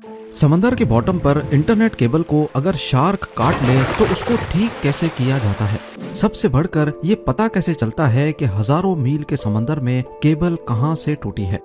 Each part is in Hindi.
समंदर के बॉटम पर इंटरनेट केबल को अगर शार्क काट ले तो उसको ठीक कैसे किया जाता है। सबसे बढ़कर ये पता कैसे चलता है कि हजारों मील के समंदर में केबल कहां से टूटी है।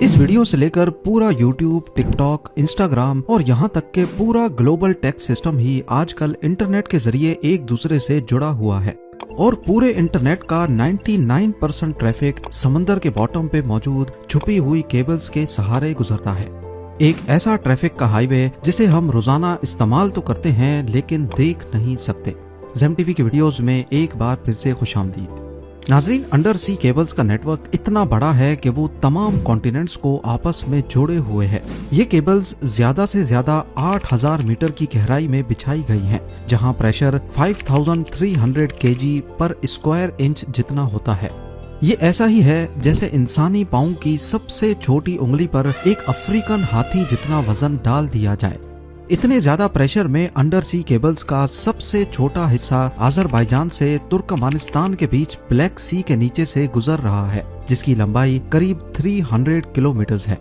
इस वीडियो से लेकर पूरा यूट्यूब, टिकटॉक, इंस्टाग्राम और यहाँ तक के पूरा ग्लोबल टेक सिस्टम ही आजकल इंटरनेट के जरिए एक दूसरे से जुड़ा हुआ है और पूरे इंटरनेट का 99% ट्रैफिक समंदर के बॉटम पे मौजूद छुपी हुई केबल्स के सहारे गुजरता है। एक ऐसा ट्रैफिक का हाईवे जिसे हम रोजाना इस्तेमाल तो करते हैं लेकिन देख नहीं सकते। ज़ेम टीवी की वीडियोस में एक बार फिर से खुशामदीद। नाजरीन, अंडर सी केबल्स का नेटवर्क इतना बड़ा है कि वो तमाम कॉन्टिनेंट्स को आपस में जोड़े हुए है। ये केबल्स ज्यादा से ज्यादा 8000 मीटर की गहराई में बिछाई गई हैं, जहां प्रेशर 5300 kg पर स्क्वायर इंच जितना होता है। ये ऐसा ही है जैसे इंसानी पाँव की सबसे छोटी उंगली पर एक अफ्रीकन हाथी जितना वजन डाल दिया जाए। इतने ज्यादा प्रेशर में अंडर सी केबल्स का सबसे छोटा हिस्सा अजरबैजान से तुर्कमानिस्तान के बीच ब्लैक सी के नीचे से गुजर रहा है, जिसकी लंबाई करीब 300 किलोमीटर है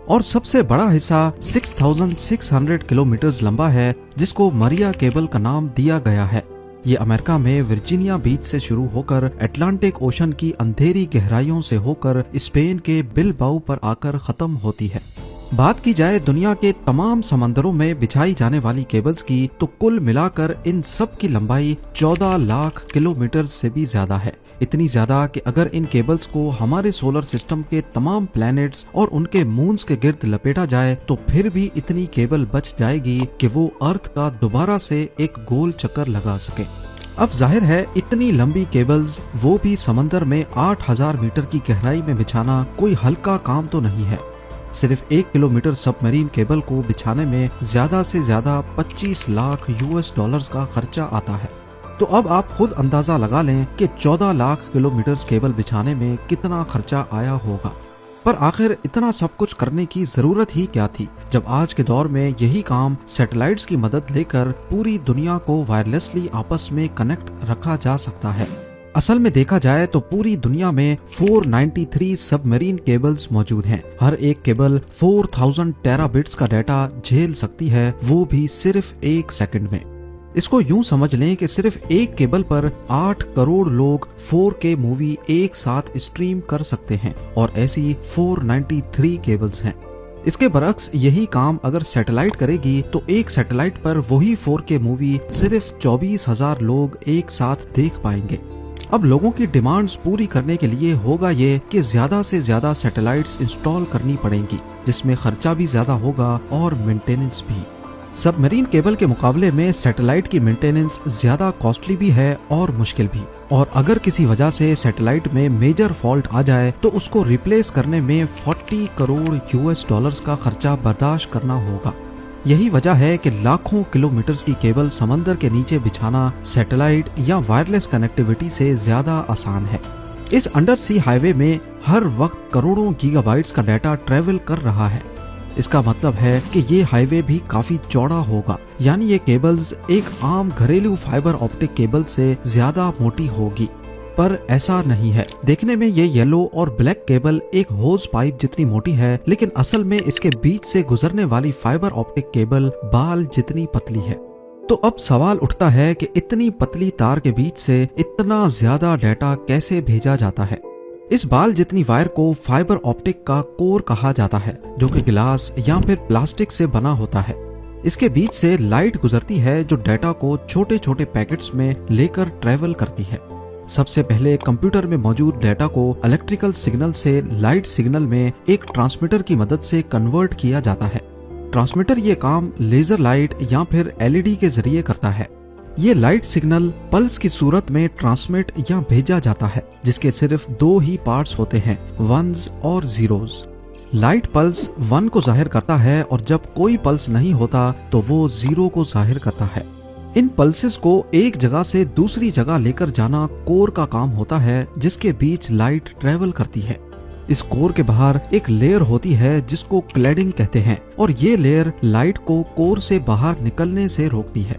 और सबसे बड़ा हिस्सा 6600 किलोमीटर लंबा है, जिसको मरिया केबल का नाम दिया गया है। ये अमेरिका में वर्जीनिया बीच से शुरू होकर अटलांटिक ओशन की अंधेरी गहराइयों से होकर स्पेन के बिलबाओ पर आकर खत्म होती है। बात की जाए दुनिया के तमाम समंदरों में बिछाई जाने वाली केबल्स की, तो कुल मिलाकर इन सब की लंबाई 14 लाख किलोमीटर से भी ज्यादा है। इतनी ज्यादा कि अगर इन केबल्स को हमारे सोलर सिस्टम के तमाम प्लैनेट्स और उनके मून्स के गिर्द लपेटा जाए तो फिर भी इतनी केबल बच जाएगी कि वो अर्थ का दोबारा से एक गोल चक्कर लगा सके। अब जाहिर है इतनी लंबी केबल्स, वो भी समंदर में 8000 मीटर की गहराई में बिछाना कोई हल्का काम तो नहीं है। सिर्फ 1 किलोमीटर सबमरीन केबल को बिछाने में ज्यादा से ज्यादा 25 लाख US का खर्चा आता है। तो अब आप खुद अंदाजा लगा लें कि 14 लाख किलोमीटर केबल बिछाने में कितना खर्चा आया होगा। पर आखिर इतना सब कुछ करने की जरूरत ही क्या थी, जब आज के दौर में यही काम सैटेलाइट्स की मदद लेकर पूरी दुनिया को वायरलेसली आपस में कनेक्ट रखा जा सकता है। असल में देखा जाए तो पूरी दुनिया में 493 सबमरीन केबल्स मौजूद हैं। हर एक केबल 4000 टेराबिट्स का डाटा झेल सकती है, वो भी सिर्फ 1 सेकंड में। इसको यूं समझ लें कि सिर्फ एक केबल पर 8 करोड़ लोग 4K मूवी एक साथ स्ट्रीम कर सकते हैं और ऐसी 493 केबल्स हैं। इसके बरक्स यही काम अगर सैटेलाइट करेगी तो एक सैटेलाइट पर वही 4K मूवी सिर्फ 24,000 लोग एक साथ देख पाएंगे। अब लोगों की डिमांड्स पूरी करने के लिए होगा ये कि ज्यादा से ज्यादा सैटेलाइट्स इंस्टॉल करनी पड़ेंगी, जिसमें खर्चा भी ज्यादा होगा और मेंटेनेंस भी। सबमरीन केबल के मुकाबले में सैटेलाइट की मेंटेनेंस ज्यादा कॉस्टली भी है और मुश्किल भी, और अगर किसी वजह से सैटेलाइट में मेजर फॉल्ट आ जाए तो उसको रिप्लेस करने में 40 करोड़ US का खर्चा बर्दाश्त करना होगा। यही वजह है कि लाखों किलोमीटर्स की केबल समंदर के नीचे बिछाना सैटेलाइट या वायरलेस कनेक्टिविटी से ज्यादा आसान है। इस अंडर सी हाईवे में हर वक्त करोड़ों गीगाबाइट्स का डाटा ट्रेवल कर रहा है। इसका मतलब है कि ये हाईवे भी काफी चौड़ा होगा, यानी ये केबल्स एक आम घरेलू फाइबर ऑप्टिक केबल से ज्यादा मोटी होगी। पर ऐसा नहीं है। देखने में ये येलो और ब्लैक केबल एक होज पाइप जितनी मोटी है, लेकिन असल में इसके बीच से गुजरने वाली फाइबर ऑप्टिक केबल बाल जितनी पतली है। तो अब सवाल उठता है कि इतनी पतली तार के बीच से इतना ज्यादा डाटा कैसे भेजा जाता है। इस बाल जितनी वायर को फाइबर ऑप्टिक का कोर कहा जाता है, जो कि गिलास या फिर प्लास्टिक से बना होता है। इसके बीच से लाइट गुजरती है जो डाटा को छोटे छोटे पैकेट्स में लेकर ट्रेवल करती है। सबसे पहले कंप्यूटर में मौजूद डाटा को इलेक्ट्रिकल सिग्नल से लाइट सिग्नल में एक ट्रांसमीटर की मदद से कन्वर्ट किया जाता है। ट्रांसमीटर ये काम लेजर लाइट या फिर LED के जरिए करता है। ये लाइट सिग्नल पल्स की सूरत में ट्रांसमिट या भेजा जाता है, जिसके सिर्फ 2 ही पार्ट्स होते हैं, वंस और जीरोस। लाइट पल्स 1 को जाहिर करता है और जब कोई पल्स नहीं होता तो वो 0 को जाहिर करता है। इन पल्सेस को एक जगह से दूसरी जगह लेकर जाना कोर का काम होता है, जिसके बीच लाइट ट्रेवल करती है। इस कोर के बाहर एक लेयर होती है जिसको क्लैडिंग कहते हैं, और ये लेयर लाइट को कोर से बाहर निकलने से रोकती है।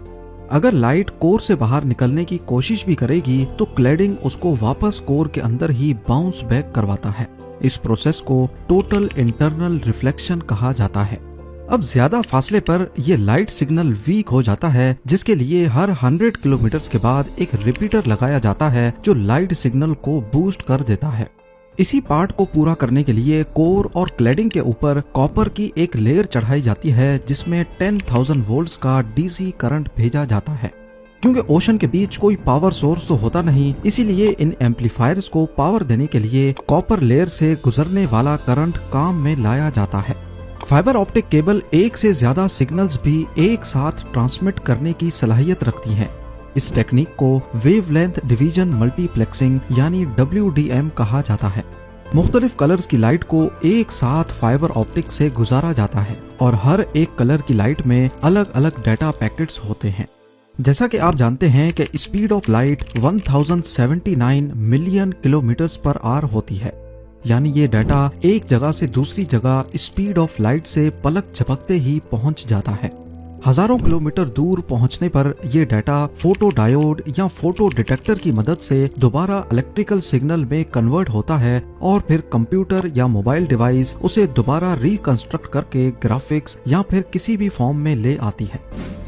अगर लाइट कोर से बाहर निकलने की कोशिश भी करेगी तो क्लैडिंग उसको वापस कोर के अंदर ही बाउंस बैक करवाता है। इस प्रोसेस को टोटल इंटरनल रिफ्लेक्शन कहा जाता है। अब ज्यादा फासले पर ये लाइट सिग्नल वीक हो जाता है, जिसके लिए हर 100 किलोमीटर के बाद एक रिपीटर लगाया जाता है जो लाइट सिग्नल को बूस्ट कर देता है। इसी पार्ट को पूरा करने के लिए कोर और क्लैडिंग के ऊपर कॉपर की एक लेयर चढ़ाई जाती है, जिसमें 10,000 वोल्ट्स का डीसी करंट भेजा जाता है। क्योंकि ओशन के बीच कोई पावर सोर्स तो होता नहीं, इसीलिए इन एम्पलीफायर्स को पावर देने के लिए कॉपर लेयर से गुजरने वाला करंट काम में लाया जाता है। फाइबर ऑप्टिक केबल एक से ज्यादा सिग्नल्स भी एक साथ ट्रांसमिट करने की सलाहियत रखती हैं। इस टेक्निक को वेवलेंथ डिवीजन मल्टीप्लेक्सिंग यानी WDM कहा जाता है। मुख्तलिफ कलर्स की लाइट को एक साथ फाइबर ऑप्टिक से गुजारा जाता है और हर एक कलर की लाइट में अलग अलग डाटा पैकेट्स होते हैं। जैसा कि आप जानते हैं कि speed of light 1079 million kilometres per hour होती है, यानी ये डाटा एक जगह से दूसरी जगह स्पीड ऑफ लाइट से पलक झपकते ही पहुंच जाता है। हजारों किलोमीटर दूर पहुंचने पर यह डाटा फोटो डायोड या फोटो डिटेक्टर की मदद से दोबारा इलेक्ट्रिकल सिग्नल में कन्वर्ट होता है और फिर कंप्यूटर या मोबाइल डिवाइस उसे दोबारा रिकंस्ट्रक्ट करके ग्राफिक्स या फिर किसी भी फॉर्म में ले आती है।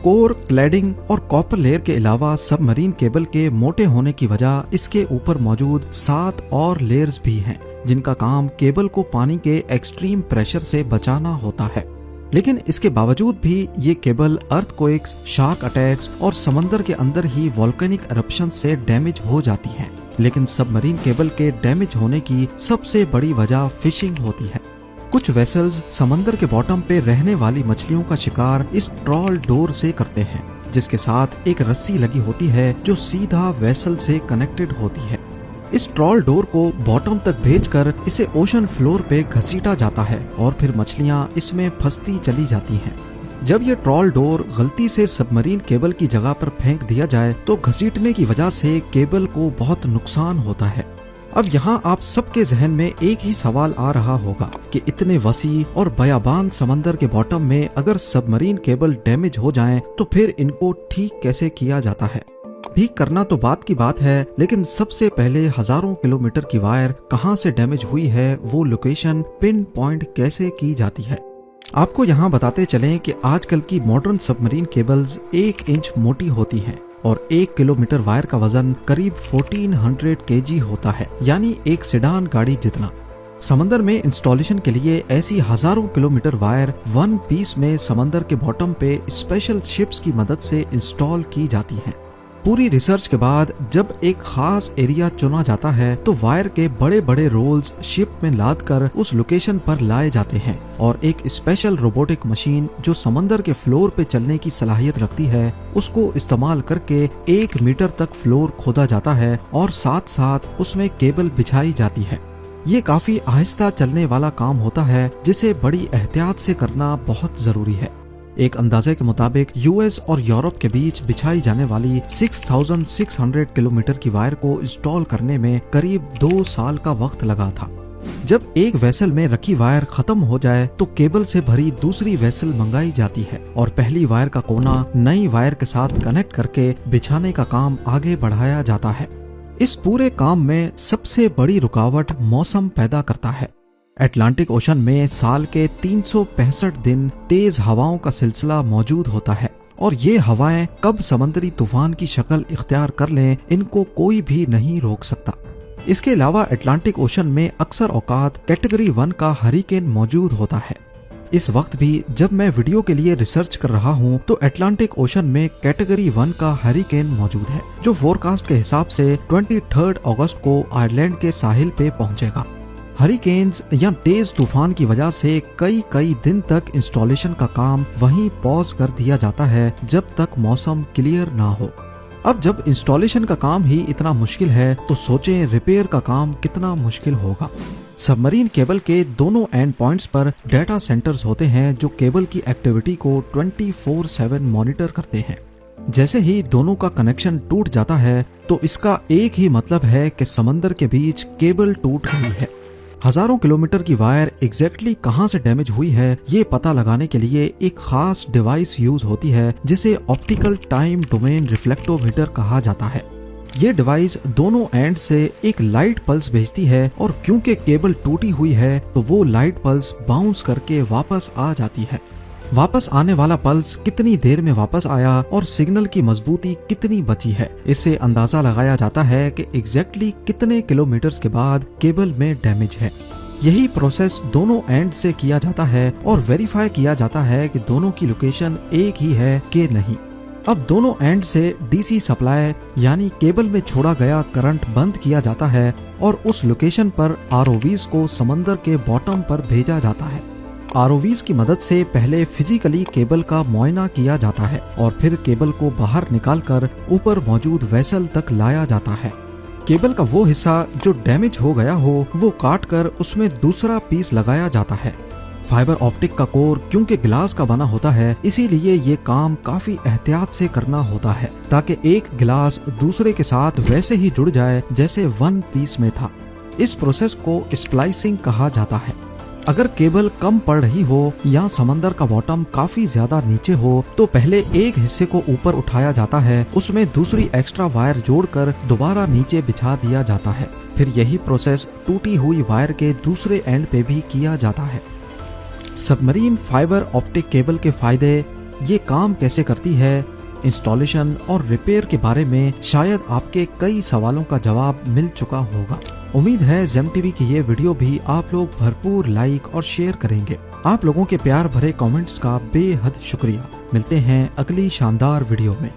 कोर, क्लैडिंग और कॉपर लेयर के अलावा सबमरीन केबल के मोटे होने की वजह इसके ऊपर मौजूद 7 और लेयर्स भी हैं, जिनका काम केबल को पानी के एक्सट्रीम प्रेशर से बचाना होता है। लेकिन इसके बावजूद भी ये केबल अर्थक्वेक्स, शार्क अटैक्स और समंदर के अंदर ही वोल्केनिक एरप्शन से डैमेज हो जाती हैं। लेकिन सबमरीन केबल के डैमेज होने की सबसे बड़ी वजह फिशिंग होती है। कुछ वेसल्स समंदर के बॉटम पे रहने वाली मछलियों का शिकार इस ट्रॉल डोर से करते हैं, जिसके साथ एक रस्सी लगी होती है जो सीधा वेसल से कनेक्टेड होती है। इस ट्रॉल डोर को बॉटम तक भेजकर इसे ओशन फ्लोर पे घसीटा जाता है और फिर मछलियां इसमें फंसती चली जाती हैं। जब ये ट्रॉल डोर गलती से सबमरीन केबल की जगह पर फेंक दिया जाए तो घसीटने की वजह से केबल को बहुत नुकसान होता है। अब यहाँ आप सबके जहन में एक ही सवाल आ रहा होगा कि इतने वसी और बयाबान समंदर के बॉटम में अगर सबमरीन केबल डैमेज हो जाएं तो फिर इनको ठीक कैसे किया जाता है। ठीक करना तो बात की बात है, लेकिन सबसे पहले हजारों किलोमीटर की वायर कहां से डैमेज हुई है वो लोकेशन पिन पॉइंट कैसे की जाती है। आपको यहाँ बताते चलें कि आजकल की मॉडर्न सबमरीन केबल्स 1 इंच मोटी होती हैं और 1 किलोमीटर वायर का वजन करीब 1400 kg होता है, यानी एक सेडान गाड़ी जितना। समंदर में इंस्टॉलेशन के लिए ऐसी हजारों किलोमीटर वायर वन पीस में समंदर के बॉटम पे स्पेशल शिप्स की मदद से इंस्टॉल की जाती हैं। पूरी रिसर्च के बाद जब एक खास एरिया चुना जाता है तो वायर के बड़े बड़े रोल्स शिप में लाद कर उस लोकेशन पर लाए जाते हैं और एक स्पेशल रोबोटिक मशीन जो समंदर के फ्लोर पे चलने की सलाहियत रखती है उसको इस्तेमाल करके 1 मीटर तक फ्लोर खोदा जाता है और साथ साथ उसमें केबल बिछाई जाती है। ये काफी आहिस्ता चलने वाला काम होता है जिसे बड़ी एहतियात से करना बहुत जरूरी है। एक अंदाजे के मुताबिक यूएस और यूरोप के बीच बिछाई जाने वाली 6600 किलोमीटर की वायर को इंस्टॉल करने में करीब 2 साल का वक्त लगा था। जब एक वेसल में रखी वायर खत्म हो जाए तो केबल से भरी दूसरी वेसल मंगाई जाती है और पहली वायर का कोना नई वायर के साथ कनेक्ट करके बिछाने का काम आगे बढ़ाया जाता है। इस पूरे काम में सबसे बड़ी रुकावट मौसम पैदा करता है। अटलांटिक ओशन में साल के 365 दिन तेज हवाओं का सिलसिला मौजूद होता है और ये हवाएं कब समंदरी तूफान की शक्ल इख्तियार कर लें इनको कोई भी नहीं रोक सकता। इसके अलावा अटलांटिक ओशन में अक्सर औकात कैटेगरी 1 का हरिकेन मौजूद होता है। इस वक्त भी जब मैं वीडियो के लिए रिसर्च कर रहा हूँ तो अटलांटिक ओशन में कैटेगरी 1 का हरिकेन मौजूद है जो फोरकास्ट के हिसाब से 23 अगस्त को आयरलैंड के साहिल पे पहुंचेगा। हरिकेन्स या तेज तूफान की वजह से कई दिन तक इंस्टॉलेशन का काम वहीं पॉज कर दिया जाता है जब तक मौसम क्लियर ना हो। अब जब इंस्टॉलेशन का काम ही इतना मुश्किल है तो सोचें रिपेयर का काम कितना मुश्किल होगा। सबमरीन केबल के दोनों एंड पॉइंट्स पर डाटा सेंटर्स होते हैं जो केबल की एक्टिविटी को 24/7 मॉनिटर करते हैं। जैसे ही दोनों का कनेक्शन टूट जाता है तो इसका एक ही मतलब है कि समंदर के बीच केबल टूट गई है। हजारों किलोमीटर की वायर एग्जैक्टली कहां से डैमेज हुई है ये पता लगाने के लिए एक खास डिवाइस यूज होती है जिसे ऑप्टिकल टाइम डोमेन रिफ्लेक्टोमीटर कहा जाता है। ये डिवाइस दोनों एंड से एक लाइट पल्स भेजती है और क्योंकि केबल टूटी हुई है तो वो लाइट पल्स बाउंस करके वापस आ जाती है। वापस आने वाला पल्स कितनी देर में वापस आया और सिग्नल की मजबूती कितनी बची है, इससे अंदाजा लगाया जाता है कि एग्जैक्टली कितने किलोमीटर्स के बाद केबल में डैमेज है। यही प्रोसेस दोनों एंड से किया जाता है और वेरीफाई किया जाता है कि दोनों की लोकेशन एक ही है कि नहीं। अब दोनों एंड से डीसी सप्लाई यानी केबल में छोड़ा गया करंट बंद किया जाता है और उस लोकेशन पर आरओवीज को समंदर के बॉटम पर भेजा जाता है। आरओवीज की मदद से पहले फिजिकली केबल का मुआयना किया जाता है और फिर केबल को बाहर निकालकर ऊपर मौजूद वेसल तक लाया जाता है। केबल का वो हिस्सा जो डैमेज हो गया हो वो काट कर उसमें दूसरा पीस लगाया जाता है। फाइबर ऑप्टिक का कोर क्योंकि ग्लास का बना होता है, इसीलिए ये काम काफी एहतियात से करना होता है ताकि एक गिलास दूसरे के साथ वैसे ही जुड़ जाए जैसे वन पीस में था। इस प्रोसेस को स्प्लाइसिंग कहा जाता है। अगर केबल कम पड़ रही हो या समंदर का बॉटम काफी ज्यादा नीचे हो तो पहले एक हिस्से को ऊपर उठाया जाता है, उसमें दूसरी एक्स्ट्रा वायर जोड़कर दोबारा नीचे बिछा दिया जाता है। फिर यही प्रोसेस टूटी हुई वायर के दूसरे एंड पे भी किया जाता है। सबमरीन फाइबर ऑप्टिक केबल के फायदे, ये काम कैसे करती है, इंस्टॉलेशन और रिपेयर के बारे में शायद आपके कई सवालों का जवाब मिल चुका होगा। उम्मीद है जेम टीवी की ये वीडियो भी आप लोग भरपूर लाइक और शेयर करेंगे। आप लोगों के प्यार भरे कमेंट्स का बेहद शुक्रिया। मिलते हैं अगली शानदार वीडियो में।